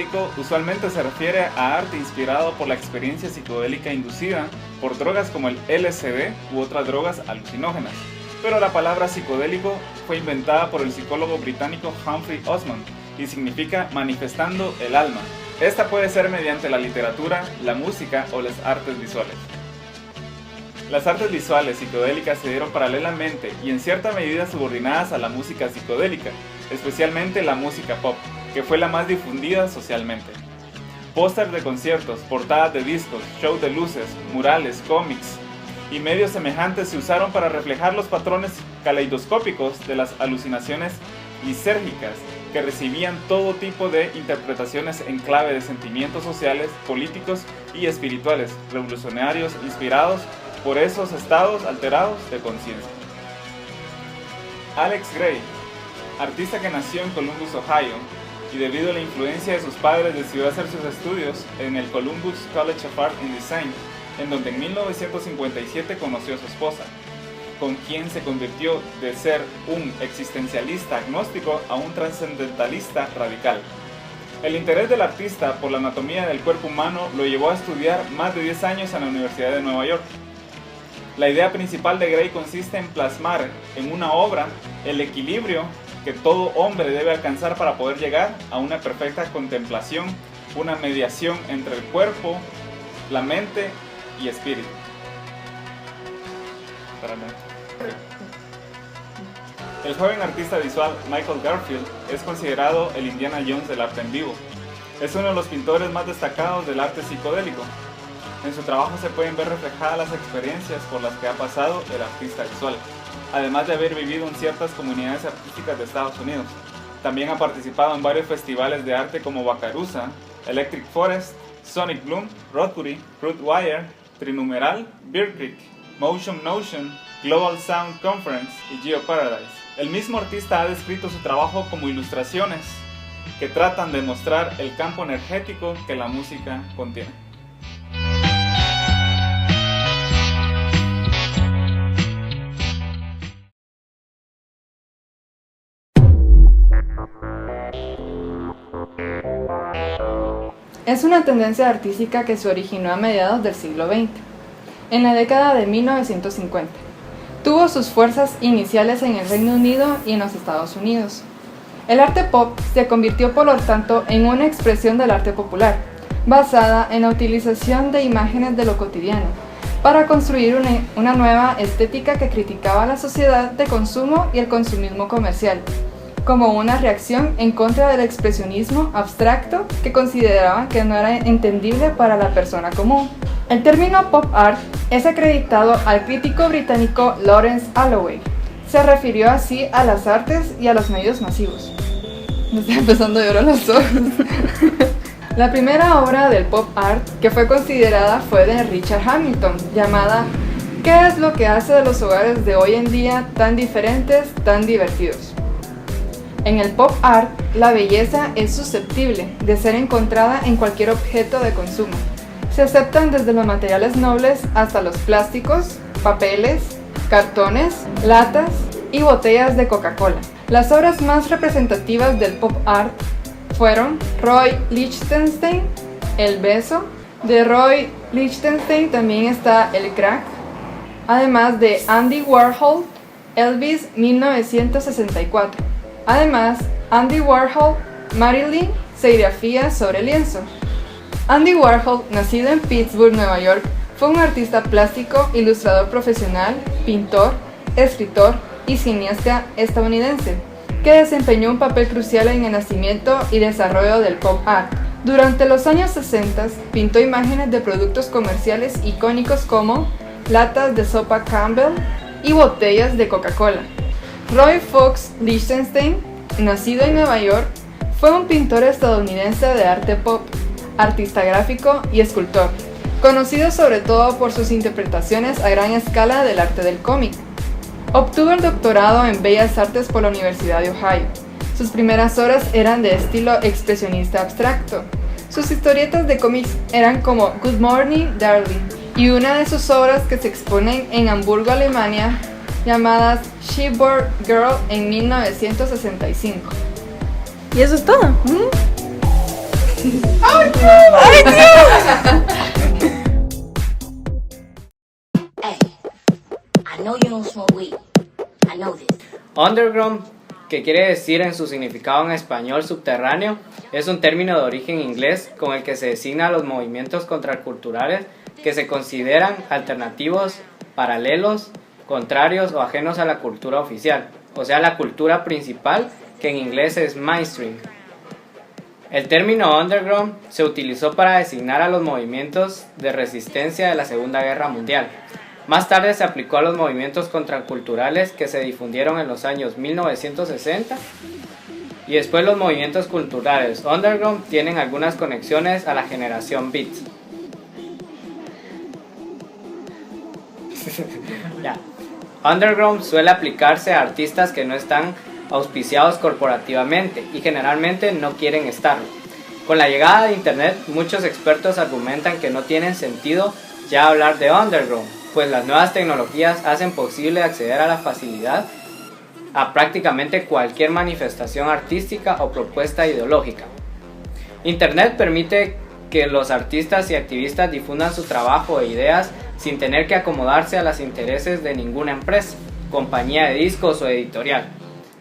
psicodélico usualmente se refiere a arte inspirado por la experiencia psicodélica inducida por drogas como el LSD u otras drogas alucinógenas. Pero la palabra psicodélico fue inventada por el psicólogo británico Humphrey Osmond y significa manifestando el alma. Esta puede ser mediante la literatura, la música o las artes visuales. Las artes visuales psicodélicas se dieron paralelamente y en cierta medida subordinadas a la música psicodélica, especialmente la música pop, que fue la más difundida socialmente. Pósters de conciertos, portadas de discos, shows de luces, murales, cómics y medios semejantes se usaron para reflejar los patrones caleidoscópicos de las alucinaciones lisérgicas que recibían todo tipo de interpretaciones en clave de sentimientos sociales, políticos y espirituales, revolucionarios inspirados por esos estados alterados de conciencia. Alex Grey, artista que nació en Columbus, Ohio, y debido a la influencia de sus padres decidió hacer sus estudios en el Columbus College of Art and Design, en donde en 1957 conoció a su esposa, con quien se convirtió de ser un existencialista agnóstico a un trascendentalista radical. El interés del artista por la anatomía del cuerpo humano lo llevó a estudiar más de 10 años en la Universidad de Nueva York. La idea principal de Grey consiste en plasmar en una obra el equilibrio que todo hombre debe alcanzar para poder llegar a una perfecta contemplación, una mediación entre el cuerpo, la mente y espíritu. El joven artista visual Michael Garfield es considerado el Indiana Jones del arte en vivo. Es uno de los pintores más destacados del arte psicodélico. En su trabajo se pueden ver reflejadas las experiencias por las que ha pasado el artista visual, además de haber vivido en ciertas comunidades artísticas de Estados Unidos. También ha participado en varios festivales de arte como Bacarusa, Electric Forest, Sonic Bloom, Rodbury, Fruitwire, Trinumeral, Bear Creek, Motion Notion, Global Sound Conference y Geo Paradise. El mismo artista ha descrito su trabajo como ilustraciones que tratan de mostrar el campo energético que la música contiene. Es una tendencia artística que se originó a mediados del siglo XX, en la década de 1950. Tuvo sus fuerzas iniciales en el Reino Unido y en los Estados Unidos. El arte pop se convirtió por lo tanto en una expresión del arte popular, basada en la utilización de imágenes de lo cotidiano, para construir una nueva estética que criticaba la sociedad de consumo y el consumismo comercial, como una reacción en contra del expresionismo abstracto que consideraban que no era entendible para la persona común. El término pop art es acreditado al crítico británico Lawrence Alloway. Se refirió así a las artes y a los medios masivos. Me estoy empezando a llorar los ojos. La primera obra del pop art que fue considerada fue de Richard Hamilton, llamada ¿Qué es lo que hace de los hogares de hoy en día tan diferentes, tan divertidos? En el pop art, la belleza es susceptible de ser encontrada en cualquier objeto de consumo. Se aceptan desde los materiales nobles hasta los plásticos, papeles, cartones, latas y botellas de Coca-Cola. Las obras más representativas del pop art fueron Roy Lichtenstein, El beso. De Roy Lichtenstein también está El crack, además de Andy Warhol, Elvis 1964. Además, Andy Warhol, Marilyn, serigrafía sobre lienzo. Andy Warhol, nacido en Pittsburgh, Nueva York, fue un artista plástico, ilustrador profesional, pintor, escritor y cineasta estadounidense, que desempeñó un papel crucial en el nacimiento y desarrollo del pop art. Durante los años 60, pintó imágenes de productos comerciales icónicos como latas de sopa Campbell y botellas de Coca-Cola. Roy Fox Lichtenstein, nacido en Nueva York, fue un pintor estadounidense de arte pop, artista gráfico y escultor, conocido sobre todo por sus interpretaciones a gran escala del arte del cómic. Obtuvo el doctorado en Bellas Artes por la Universidad de Ohio. Sus primeras obras eran de estilo expresionista abstracto. Sus historietas de cómics eran como Good Morning, Darling, y una de sus obras que se exponen en Hamburgo, Alemania, llamadas Shipboard Girl en 1965. ¿Y eso es todo? Underground, que quiere decir en su significado en español subterráneo, es un término de origen inglés con el que se designa a los movimientos contraculturales que se consideran alternativos, paralelos, contrarios o ajenos a la cultura oficial, o sea, la cultura principal, que en inglés es mainstream. El término underground se utilizó para designar a los movimientos de resistencia de la Segunda Guerra Mundial. Más tarde se aplicó a los movimientos contraculturales que se difundieron en los años 1960 y después los movimientos culturales underground tienen algunas conexiones a la generación beat. Ya. Underground suele aplicarse a artistas que no están auspiciados corporativamente y generalmente no quieren estarlo. Con la llegada de internet, muchos expertos argumentan que no tiene sentido ya hablar de underground, pues las nuevas tecnologías hacen posible acceder a la facilidad a prácticamente cualquier manifestación artística o propuesta ideológica. Internet permite que los artistas y activistas difundan su trabajo e ideas sin tener que acomodarse a los intereses de ninguna empresa, compañía de discos o editorial.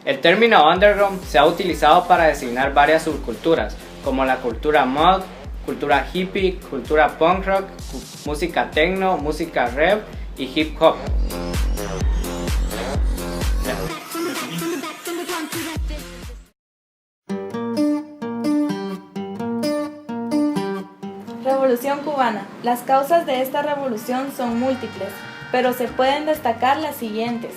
El término underground se ha utilizado para designar varias subculturas, como la cultura mod, cultura hippie, cultura punk rock, música techno, música rap y hip hop. Revolución cubana. Las causas de esta revolución son múltiples, pero se pueden destacar las siguientes: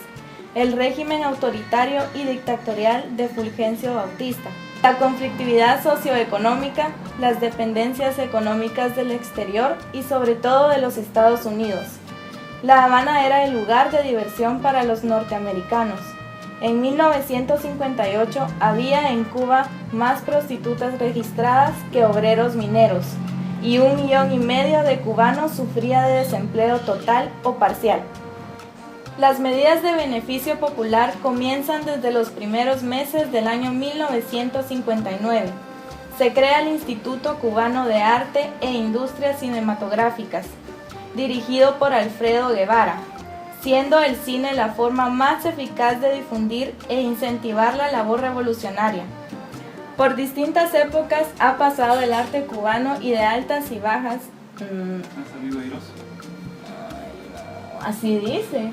el régimen autoritario y dictatorial de Fulgencio Bautista, la conflictividad socioeconómica, las dependencias económicas del exterior y sobre todo de los Estados Unidos. La Habana era el lugar de diversión para los norteamericanos. En 1958 había en Cuba más prostitutas registradas que obreros mineros, y 1,5 millones de cubanos sufría de desempleo total o parcial. Las medidas de beneficio popular comienzan desde los primeros meses del año 1959. Se crea el Instituto Cubano de Arte e Industrias Cinematográficas, dirigido por Alfredo Guevara, siendo el cine la forma más eficaz de difundir e incentivar la labor revolucionaria. Por distintas épocas ha pasado el arte cubano y de altas y bajas. Así dice.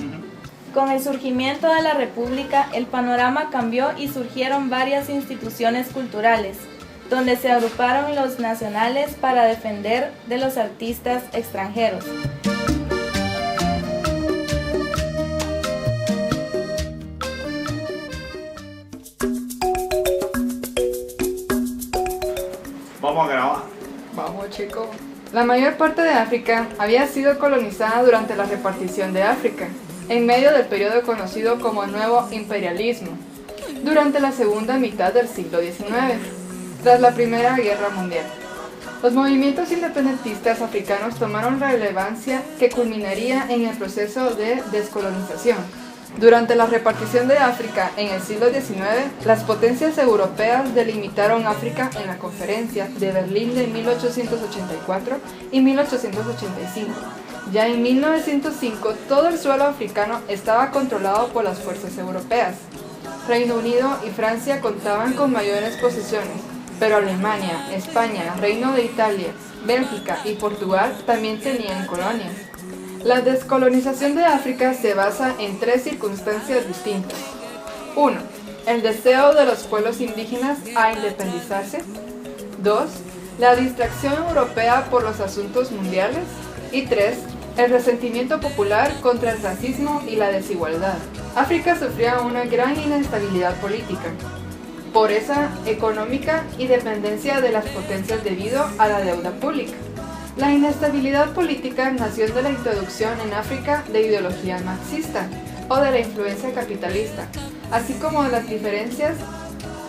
Con el surgimiento de la República, el panorama cambió y surgieron varias instituciones culturales, donde se agruparon los nacionales para defender de los artistas extranjeros. Vamos a grabar. Vamos, chico. La mayor parte de África había sido colonizada durante la repartición de África, en medio del periodo conocido como Nuevo Imperialismo, durante la segunda mitad del siglo XIX, tras la Primera Guerra Mundial. Los movimientos independentistas africanos tomaron relevancia que culminaría en el proceso de descolonización. Durante la repartición de África en el siglo XIX, las potencias europeas delimitaron África en la Conferencia de Berlín de 1884 y 1885. Ya en 1905, todo el suelo africano estaba controlado por las fuerzas europeas. Reino Unido y Francia contaban con mayores posesiones, pero Alemania, España, Reino de Italia, Bélgica y Portugal también tenían colonias. La descolonización de África se basa en 3 circunstancias distintas. 1. El deseo de los pueblos indígenas a independizarse. 2. La distracción europea por los asuntos mundiales. Y 3. El resentimiento popular contra el racismo y la desigualdad. África sufría una gran inestabilidad política, pobreza económica y dependencia de las potencias debido a la deuda pública. La inestabilidad política nació de la introducción en África de ideología marxista o de la influencia capitalista, así como de las diferencias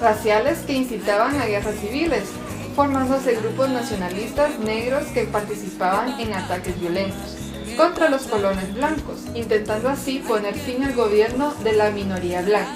raciales que incitaban a guerras civiles, formándose grupos nacionalistas negros que participaban en ataques violentos contra los colonos blancos, intentando así poner fin al gobierno de la minoría blanca.